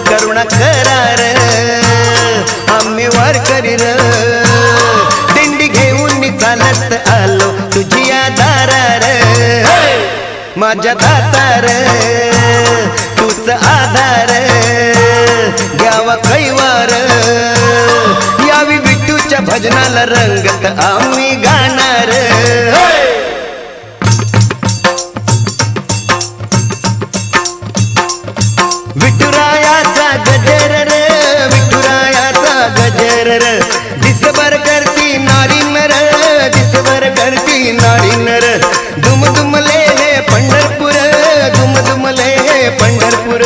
करुणा करार आम्ही वारकरी र दिंडी घेऊन चालत आलो तुझी दारार माझ्या दातार तूच आधार घ्यावा कैवार यावी विठूच्या भजनाला रंगत आम्ही गाणार विठुरायाचा गजर रे विठुरायाचा गजर रे दिसभर करती नारी नर दिसभर करती नारी नर दुम दुमले पंढरपूर दुम दुमले पंढरपूर